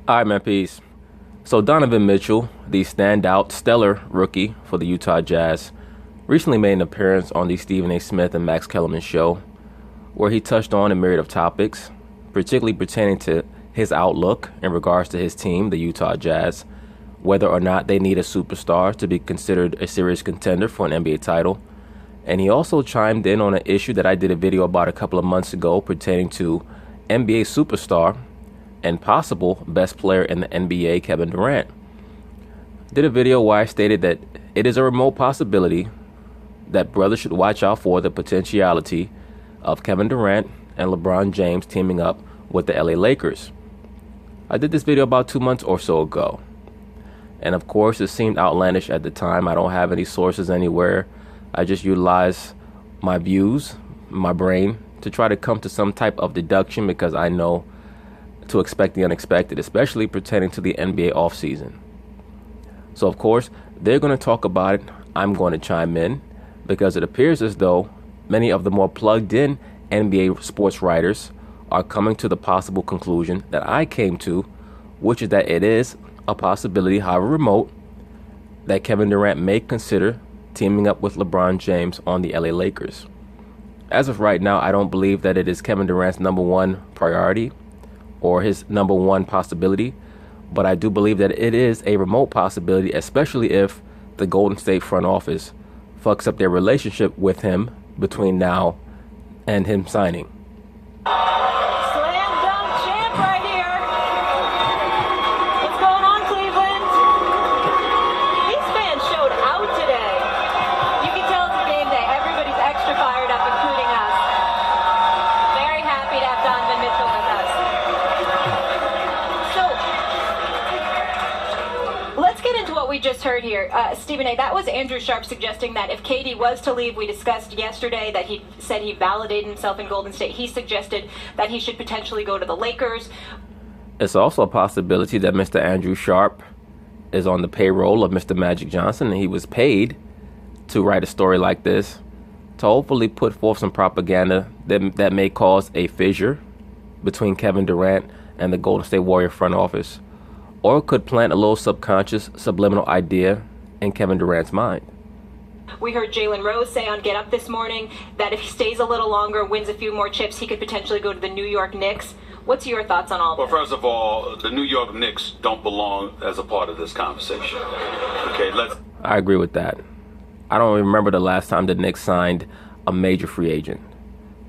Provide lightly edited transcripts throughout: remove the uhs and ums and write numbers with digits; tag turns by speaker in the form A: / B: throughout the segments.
A: All right, man, peace. So Donovan Mitchell, the standout, stellar rookie for the Utah Jazz, recently made an appearance on the Stephen A. Smith and Max Kellerman show, where he touched on a myriad of topics, particularly pertaining to his outlook in regards to his team, the Utah Jazz, whether or not they need a superstar to be considered a serious contender for an NBA title. And he also chimed in on an issue that I did a video about a couple of months ago pertaining to NBA superstar and possible best player in the NBA, Kevin Durant. Did a video where I stated that it is a remote possibility that brothers should watch out for the potentiality of Kevin Durant and LeBron James teaming up with the LA Lakers. I did this video about 2 months or so ago. And of course, it seemed outlandish at the time. I don't have any sources anywhere. I just utilize my views, my brain, to try to come to some type of deduction because I know to expect the unexpected, especially pertaining to the NBA offseason. So, of course, they're going to talk about it. I'm going to chime in because it appears as though many of the more plugged-in NBA sports writers are coming to the possible conclusion that I came to, which is that it is a possibility, however remote, that Kevin Durant may consider teaming up with LeBron James on the LA Lakers. As of right now, I don't believe that it is Kevin Durant's number one priority or his number one possibility, but I do believe that it is a remote possibility, especially if the Golden State front office fucks up their relationship with him between now and him signing.
B: Slam dunk champ right here. What's going on, Cleveland? These fans showed out today. You can tell it's a game day. Everybody's extra fired up, including us. Very happy to have Donovan Mitchell with us. So, let's get into what we just heard here. Stephen A., that was Andrew Sharp suggesting that if KD was to leave, we discussed yesterday that he said he validated himself in Golden State. He suggested that he should potentially go to the Lakers.
A: It's also a possibility that Mr. Andrew Sharp is on the payroll of Mr. Magic Johnson, and he was paid to write a story like this to hopefully put forth some propaganda that may cause a fissure between Kevin Durant and the Golden State Warrior front office, or could plant a little subconscious, subliminal idea in Kevin Durant's mind.
B: We heard Jalen Rose say on Get Up this morning that if he stays a little longer, wins a few more chips, he could potentially go to the New York Knicks. What's your thoughts on all
C: Well,
B: this?
C: first of all, the New York Knicks don't belong as a part of this conversation. Okay,
A: I agree with that. I don't remember the last time the Knicks signed a major free agent.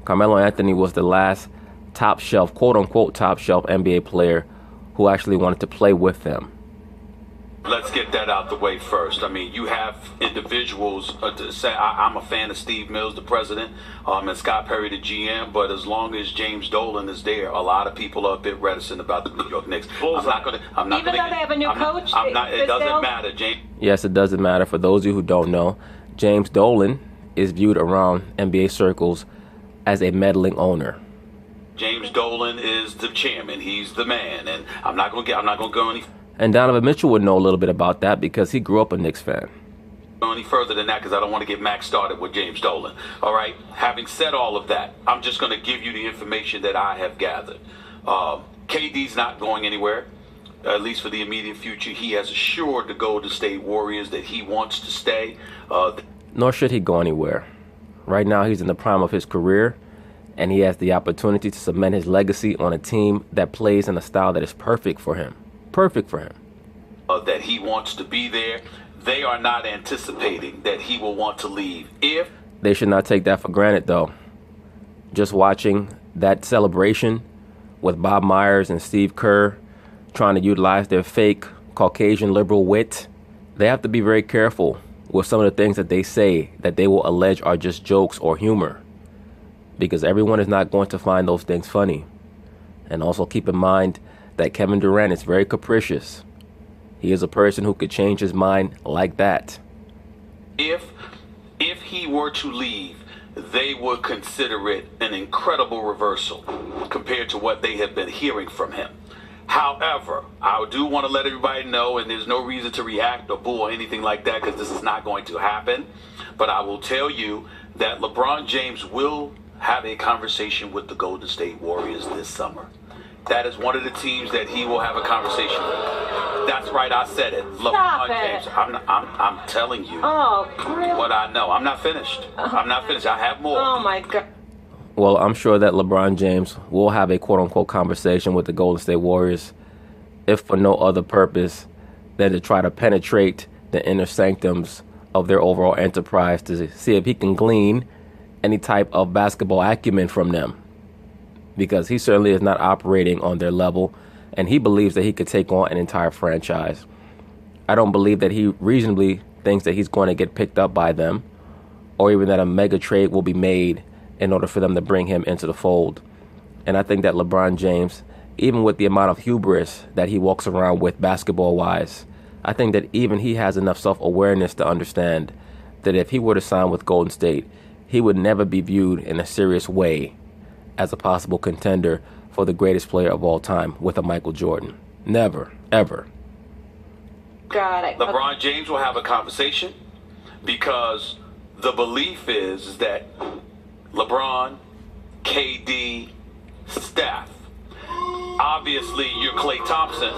A: Carmelo Anthony was the last top shelf, quote unquote top shelf NBA player who actually wanted to play with them.
C: Let's get that out the way first. I mean, you have individuals to say, I'm a fan of Steve Mills, the president, and Scott Perry, the GM, but as long as James Dolan is there, a lot of people are a bit reticent about the New York Knicks.
B: Even though they have a new coach?
C: It doesn't matter, James.
A: Yes, it doesn't matter. For those of you who don't know, James Dolan is viewed around NBA circles as a meddling owner.
C: James Dolan is the chairman. He's the man, and I'm not going to go any.
A: And Donovan Mitchell would know a little bit about that because he grew up a Knicks fan.
C: Any further than that because I don't want to get Max started with James Dolan. All right. Having said all of that, I'm just going to give you the information that I have gathered. KD's not going anywhere, at least for the immediate future. He has assured the Golden State Warriors that he wants to stay.
A: Nor should he go anywhere. Right now, he's in the prime of his career, and he has the opportunity to cement his legacy on a team that plays in a style that is perfect for him. Perfect for him.
C: That he wants to be there. They are not anticipating that he will want to leave. If
A: they should not take that for granted, though. Just watching that celebration with Bob Myers and Steve Kerr trying to utilize their fake Caucasian liberal wit, they have to be very careful with some of the things that they say that they will allege are just jokes or humor, because everyone is not going to find those things funny. And also keep in mind that Kevin Durant is very capricious. He is a person who could change his mind like that.
C: If he were to leave, they would consider it an incredible reversal compared to what they have been hearing from him. However, I do want to let everybody know, and there's no reason to react or boo or anything like that because this is not going to happen, but I will tell you that LeBron James will have a conversation with the Golden State Warriors this summer. That is one of the teams that he will have a conversation with. That's right, I said it.
B: Stop
C: LeBron
B: it.
C: James. I'm telling you
B: Oh, really?
C: what I know. I'm not finished. I'm not finished. I have more.
B: Oh, my God.
A: Well, I'm sure that LeBron James will have a quote-unquote conversation with the Golden State Warriors, if for no other purpose than to try to penetrate the inner sanctums of their overall enterprise to see if he can glean any type of basketball acumen from them. Because he certainly is not operating on their level, and he believes that he could take on an entire franchise. I don't believe that he reasonably thinks that he's going to get picked up by them, or even that a mega trade will be made in order for them to bring him into the fold. And I think that LeBron James, even with the amount of hubris that he walks around with basketball-wise, I think that even he has enough self-awareness to understand that if he were to sign with Golden State, he would never be viewed in a serious way as a possible contender for the greatest player of all time with a Michael Jordan. Never, ever.
B: Got it.
C: LeBron James will have a conversation because the belief is that LeBron, KD, Steph, obviously you're Klay Thompson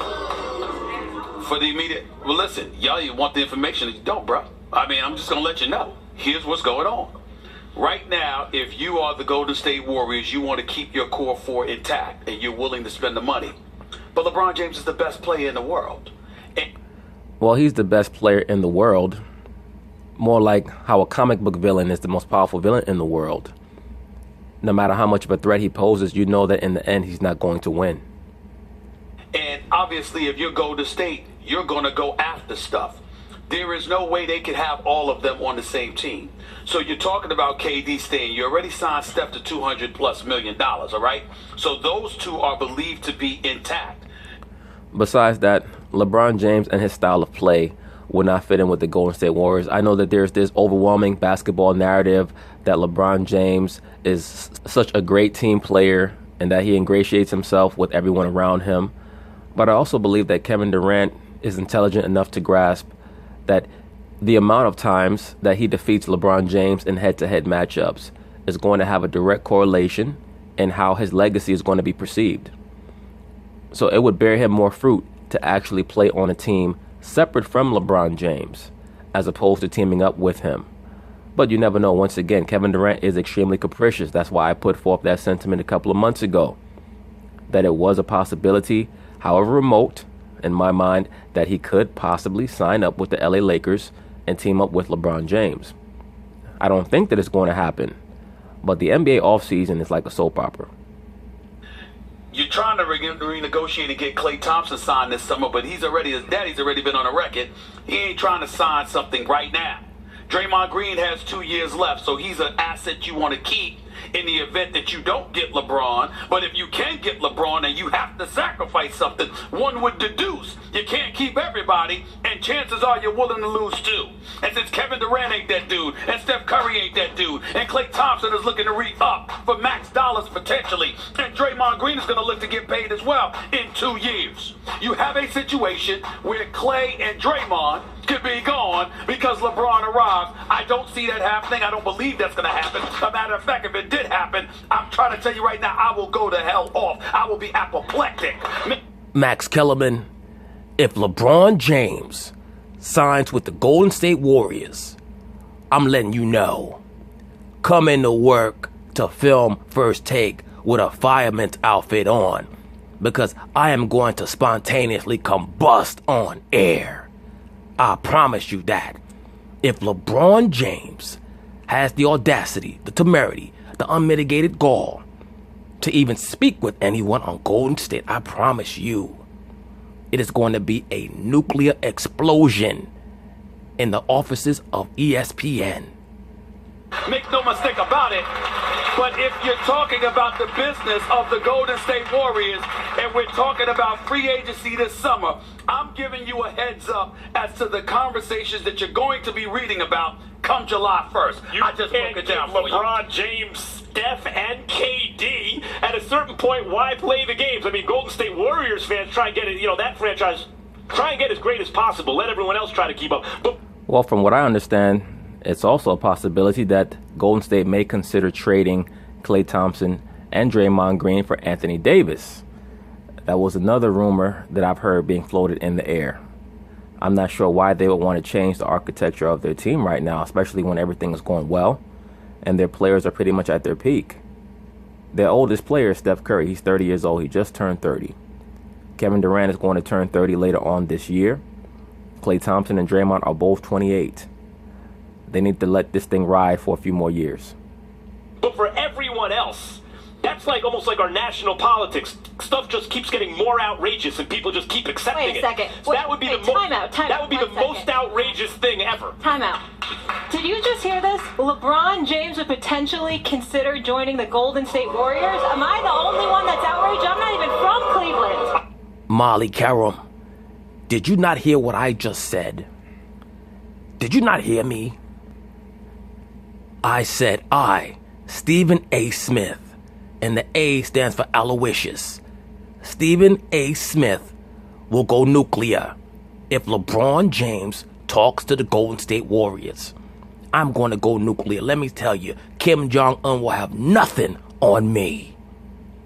C: for the immediate. Well, listen, y'all, you want the information, you don't, bro. I mean, I'm just going to let you know. Here's what's going on. Right now, if you are the Golden State Warriors, you want to keep your core four intact and you're willing to spend the money. But LeBron James is the best player in the world.
A: Well, he's the best player in the world. More like how a comic book villain is the most powerful villain in the world. No matter how much of a threat he poses, you know that in the end he's not going to win.
C: And obviously, if you're Golden State, you're going to go after stuff. There is no way they could have all of them on the same team. So you're talking about KD staying. You already signed Steph to $200+ million, all right? So those two are believed to be intact.
A: Besides that, LeBron James and his style of play would not fit in with the Golden State Warriors. I know that there's this overwhelming basketball narrative that LeBron James is such a great team player and that he ingratiates himself with everyone around him. But I also believe that Kevin Durant is intelligent enough to grasp that the amount of times that he defeats LeBron James in head-to-head matchups is going to have a direct correlation in how his legacy is going to be perceived. So it would bear him more fruit to actually play on a team separate from LeBron James as opposed to teaming up with him. But you never know. Once again, Kevin Durant is extremely capricious. That's why I put forth that sentiment a couple of months ago, that it was a possibility, however remote, in my mind, that he could possibly sign up with the LA Lakers and team up with LeBron James. I don't think that it's going to happen, but the NBA offseason is like a soap opera.
C: You're trying to renegotiate and get Klay Thompson signed this summer, but his daddy's already been on a record. He ain't trying to sign something right now. Draymond Green has 2 years left, so he's an asset you want to keep in the event that you don't get LeBron. But if you can get LeBron and you have to sacrifice something, one would deduce you can't keep everybody, and chances are you're willing to lose too. And since Kevin Durant ain't that dude, and Steph Curry ain't that dude, and Klay Thompson is looking to re-up for max dollars potentially, and Draymond Green is going to look to get paid as well in 2 years, you have a situation where Klay and Draymond could be gone because LeBron arrives. I don't see that happening. I don't believe that's going to happen. A matter of fact, if it did happen, I'm trying to tell you right now, I will go the hell off. I will be apoplectic.
A: Max Kellerman, if LeBron James signs with the Golden State Warriors, I'm letting you know, come into work to film First Take with a fireman's outfit on, because I am going to spontaneously combust on air. I promise you that. If LeBron James has the audacity, the temerity, the unmitigated gall to even speak with anyone on Golden State, I promise you, it is going to be a nuclear explosion in the offices of ESPN.
C: Make no mistake about it, but if you're talking about the business of the Golden State Warriors and we're talking about free agency this summer, I'm giving you a heads up as to the conversations that you're going to be reading about come July 1st. I just broke it down for you.
D: LeBron James, Steph, and KD. At a certain point, why play the games? I mean, Golden State Warriors fans try and get it, that franchise, try and get as great as possible. Let everyone else try to keep up.
A: Well, from what I understand, it's also a possibility that Golden State may consider trading Klay Thompson and Draymond Green for Anthony Davis. That was another rumor that I've heard being floated in the air. I'm not sure why they would want to change the architecture of their team right now, especially when everything is going well and their players are pretty much at their peak. Their oldest player is Steph Curry. He's 30 years old. He just turned 30. Kevin Durant is going to turn 30 later on this year. Klay Thompson and Draymond are both 28. They need to let this thing ride for a few more years.
D: But for everyone else, that's like almost like our national politics. Stuff just keeps getting more outrageous, and people just keep accepting it.
B: Wait a second.
D: So that would be
B: time out.
D: That would be the most outrageous thing ever.
B: Time out. Did you just hear this? LeBron James would potentially consider joining the Golden State Warriors? Am I the only one that's outraged? I'm not even from Cleveland.
A: Molly Karam, did you not hear what I just said? Did you not hear me? I said Stephen A. Smith, and the A stands for Aloysius. Stephen A. Smith will go nuclear if LeBron James talks to the Golden State Warriors. I'm going to go nuclear. Let me tell you, Kim Jong-un will have nothing on me.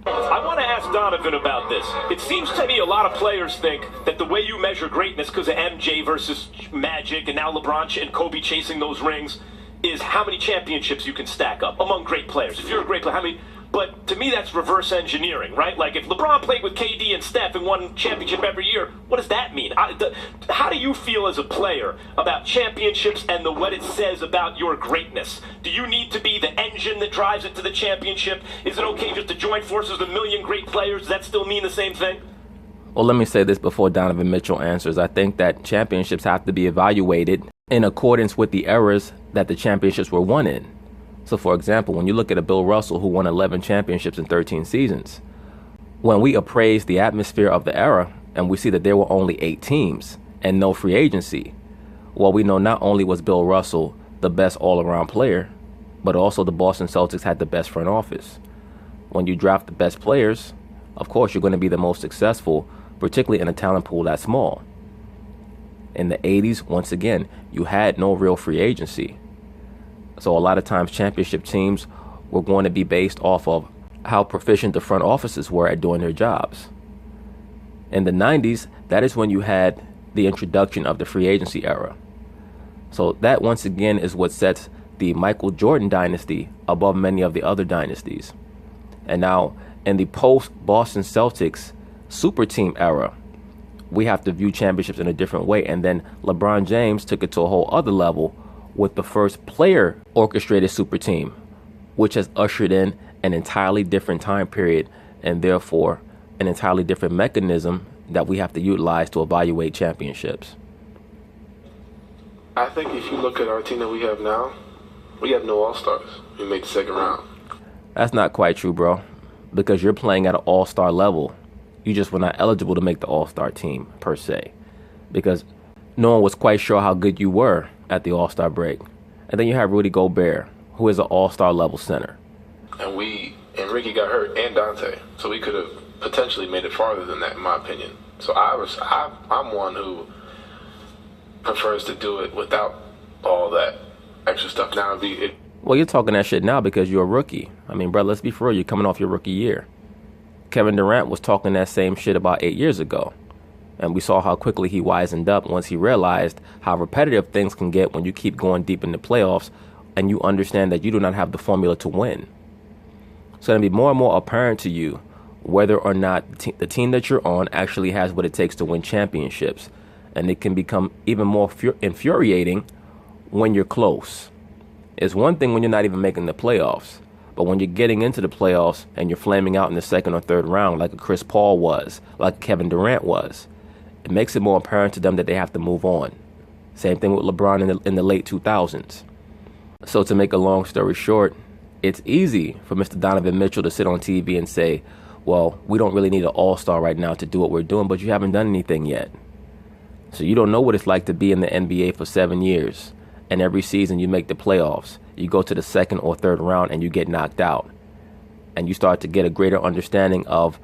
D: I want to ask Donovan about this. It seems to me a lot of players think that the way you measure greatness because of MJ versus Magic and now LeBron and Kobe chasing those rings is how many championships you can stack up among great players. If you're a great player, how many? But to me, that's reverse engineering, right? Like if LeBron played with KD and Steph and won championship every year, what does that mean? How do you feel as a player about championships and what it says about your greatness? Do you need to be the engine that drives it to the championship? Is it okay just to join forces with a million great players? Does that still mean the same thing?
A: Well, let me say this before Donovan Mitchell answers. I think that championships have to be evaluated in accordance with the eras that the championships were won in. So, for example, when you look at a Bill Russell who won 11 championships in 13 seasons, when we appraise the atmosphere of the era and we see that there were only 8 teams and no free agency, well, we know not only was Bill Russell the best all-around player, but also the Boston Celtics had the best front office. When you draft the best players, of course, you're going to be the most successful, particularly in a talent pool that small. In the 80s, once again, you had no real free agency. So a lot of times championship teams were going to be based off of how proficient the front offices were at doing their jobs. In the 90s, that is when you had the introduction of the free agency era. So that once again is what sets the Michael Jordan dynasty above many of the other dynasties. And now in the post-Boston Celtics super team era, we have to view championships in a different way. And then LeBron James took it to a whole other level with the first player orchestrated super team, which has ushered in an entirely different time period and therefore an entirely different mechanism that we have to utilize to evaluate championships.
E: I think if you look at our team that we have now, we have no all-stars. We made the second round.
A: That's not quite true, bro, because you're playing at an all-star level. You just were not eligible to make the all-star team, per se, because no one was quite sure how good you were at the all-star break. And then you have Rudy Gobert, who is an all-star level center.
E: And Ricky got hurt, and Dante, so we could have potentially made it farther than that, in my opinion. So I'm one who prefers to do it without all that extra stuff. Now
A: Well, you're talking that shit now because you're a rookie. I mean, bro, let's be for real. You're coming off your rookie year. Kevin Durant was talking that same shit about 8 years ago. And we saw how quickly he wisened up once he realized how repetitive things can get when you keep going deep in the playoffs and you understand that you do not have the formula to win. So it'll be more and more apparent to you whether or not the team that you're on actually has what it takes to win championships. And it can become even more infuriating when you're close. It's one thing when you're not even making the playoffs, but when you're getting into the playoffs and you're flaming out in the second or third round like a Chris Paul was, like Kevin Durant was, it makes it more apparent to them that they have to move on. Same thing with LeBron in the late 2000s. So to make a long story short, it's easy for Mr. Donovan Mitchell to sit on TV and say, well, we don't really need an all-star right now to do what we're doing, but you haven't done anything yet. So you don't know what it's like to be in the NBA for 7 years, and every season you make the playoffs. You go to the second or third round and you get knocked out. And you start to get a greater understanding of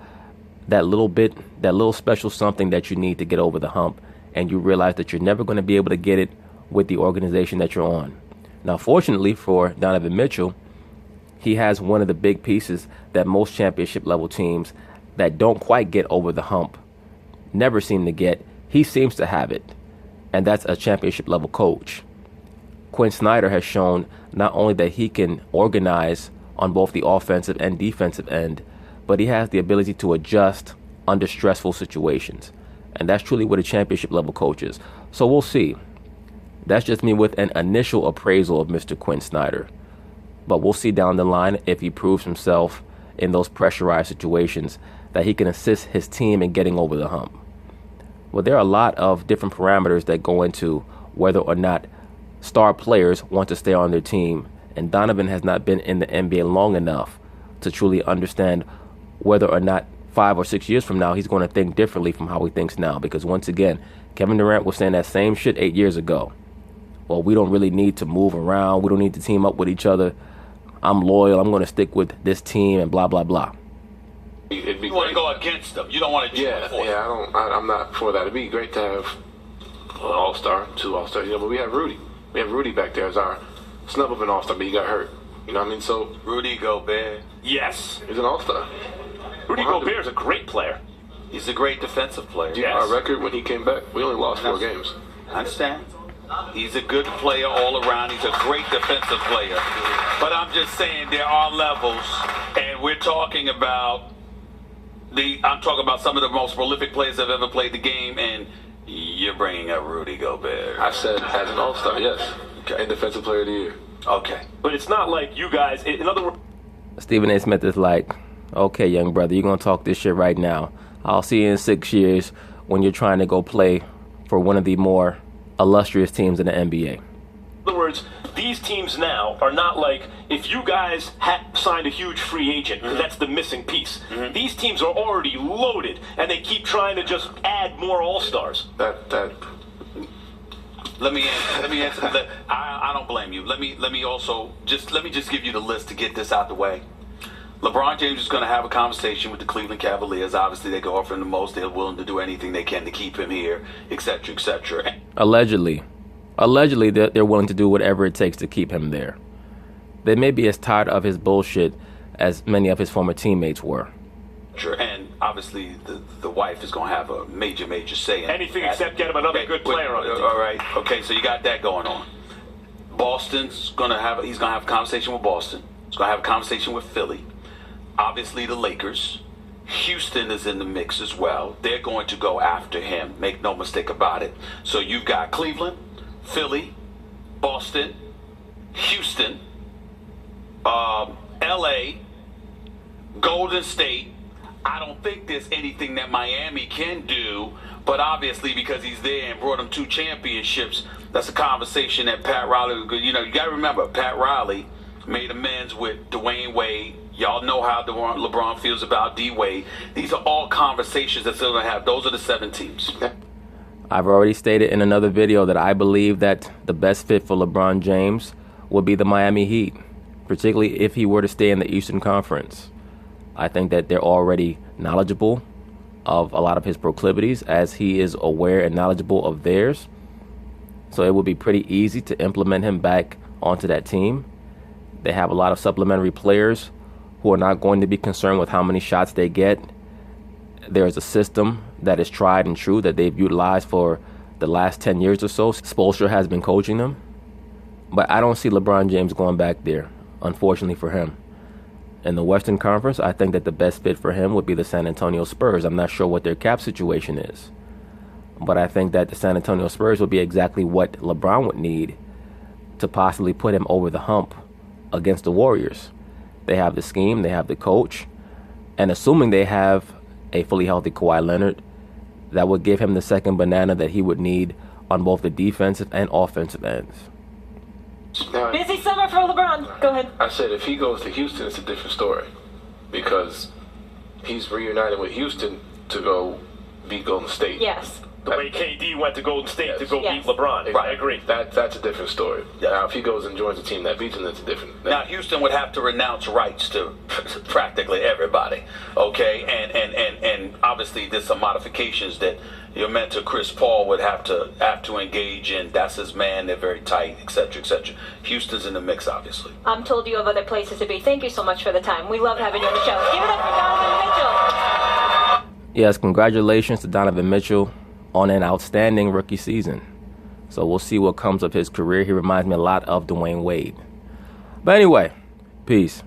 A: that little special something that you need to get over the hump, and you realize that you're never going to be able to get it with the organization that you're on. Now, fortunately for Donovan Mitchell, he has one of the big pieces that most championship level teams that don't quite get over the hump never seem to get, he seems to have it. And that's a championship level coach. Quinn Snyder has shown not only that he can organize on both the offensive and defensive end, but he has the ability to adjust under stressful situations. And that's truly what a championship level coach is. So we'll see. That's just me with an initial appraisal of Mr. Quinn Snyder. But we'll see down the line if he proves himself in those pressurized situations that he can assist his team in getting over the hump. Well, there are a lot of different parameters that go into whether or not star players want to stay on their team. And Donovan has not been in the NBA long enough to truly understand whether or not 5 or 6 years from now he's going to think differently from how he thinks now. Because once again, Kevin Durant was saying that same shit 8 years ago. Well, we don't really need to move around. We don't need to team up with each other. I'm loyal. I'm going to stick with this team and blah, blah, blah.
C: You want to go against them. You don't want to cheer for them.
E: I'm not for that. It'd be great to have an all-star, 2 all-stars. You know, but we have Rudy. We have Rudy back there as our snub of an all-star, but he got hurt. You know what I mean? So
C: Rudy Gobert.
D: Yes.
E: He's an all-star.
D: Rudy Gobert is a great player.
C: He's a great defensive player.
E: Yeah, our record when he came back, we only lost 4 games.
C: I understand. He's a good player all around. He's a great defensive player. But I'm just saying there are levels, and we're talking about I'm talking about some of the most prolific players that have ever played the game, and you're bringing up Rudy Gobert.
E: I said as an all-star, yes. Okay. And defensive player of the year.
C: Okay.
D: But it's not like you guys, in other words...
A: Stephen A. Smith is like, okay, young brother, you're going to talk this shit right now. I'll see you in 6 years when you're trying to go play for one of the more illustrious teams in the NBA.
D: In other words, these teams now are not like if you guys had signed a huge free agent, because that's the missing piece. These teams are already loaded, and they keep trying to just add more all-stars.
C: Let me answer. I don't blame you. Let me just give you the list to get this out the way. LeBron James is going to have a conversation with the Cleveland Cavaliers. Obviously, they can offer him the most. They're willing to do anything they can to keep him here, etc., etc.
A: Allegedly, they're willing to do whatever it takes to keep him there. They may be as tired of his bullshit as many of his former teammates were.
C: And obviously, the wife is going to have a major say in
D: anything except get him another good player on the team.
C: All right. Okay, so you got that going on. He's going to have a conversation with Boston. He's going to have a conversation with Philly. Obviously, the Lakers. Houston is in the mix as well. They're going to go after him. Make no mistake about it. So you've got Cleveland, Philly, Boston, Houston, LA, Golden State. I don't think there's anything that Miami can do, but obviously because he's there and brought them 2 championships, that's a conversation that Pat Riley, you got to remember, Pat Riley made amends with Dwayne Wade. Y'all know how LeBron feels about D-Wade. These are all conversations that they're going to have. Those are the 7 teams.
A: I've already stated in another video that I believe that the best fit for LeBron James would be the Miami Heat, particularly if he were to stay in the Eastern Conference. I think that they're already knowledgeable of a lot of his proclivities, as he is aware and knowledgeable of theirs. So it would be pretty easy to implement him back onto that team. They have a lot of supplementary players who are not going to be concerned with how many shots they get. There's a system that is tried and true that they've utilized for the last 10 years or so. Spoelstra has been coaching them. But I don't see LeBron James going back there, unfortunately for him. In the Western Conference, I think that the best fit for him would be the San Antonio Spurs. I'm not sure what their cap situation is, but I think that the San Antonio Spurs would be exactly what LeBron would need to possibly put him over the hump against the Warriors. They have the scheme, they have the coach, and assuming they have a fully healthy Kawhi Leonard, that would give him the second banana that he would need on both the defensive and offensive ends.
E: Now,
B: Busy summer for LeBron. Go ahead.
E: I said if he goes to Houston, it's a different story, because he's reunited with Houston to go beat Golden State.
B: Yes.
D: The way KD went to Golden State to go
B: Yes.
D: beat LeBron.
E: Right.
D: I agree.
E: That's a different story.
C: Yeah.
E: Now, if he goes and joins a team that beats him, that's a different.
C: Now, Houston would have to renounce rights to practically everybody, okay? And obviously there's some modifications that your mentor Chris Paul would have to engage in. That's his man. They're very tight, etc., etc. Houston's in the mix, obviously.
B: I'm told you have other places to be. Thank you so much for the time. We love having you on the show. Give it up for Donovan Mitchell.
A: Yes, congratulations to Donovan Mitchell on an outstanding rookie season. So we'll see what comes of his career. He reminds me a lot of Dwayne Wade. But anyway, peace.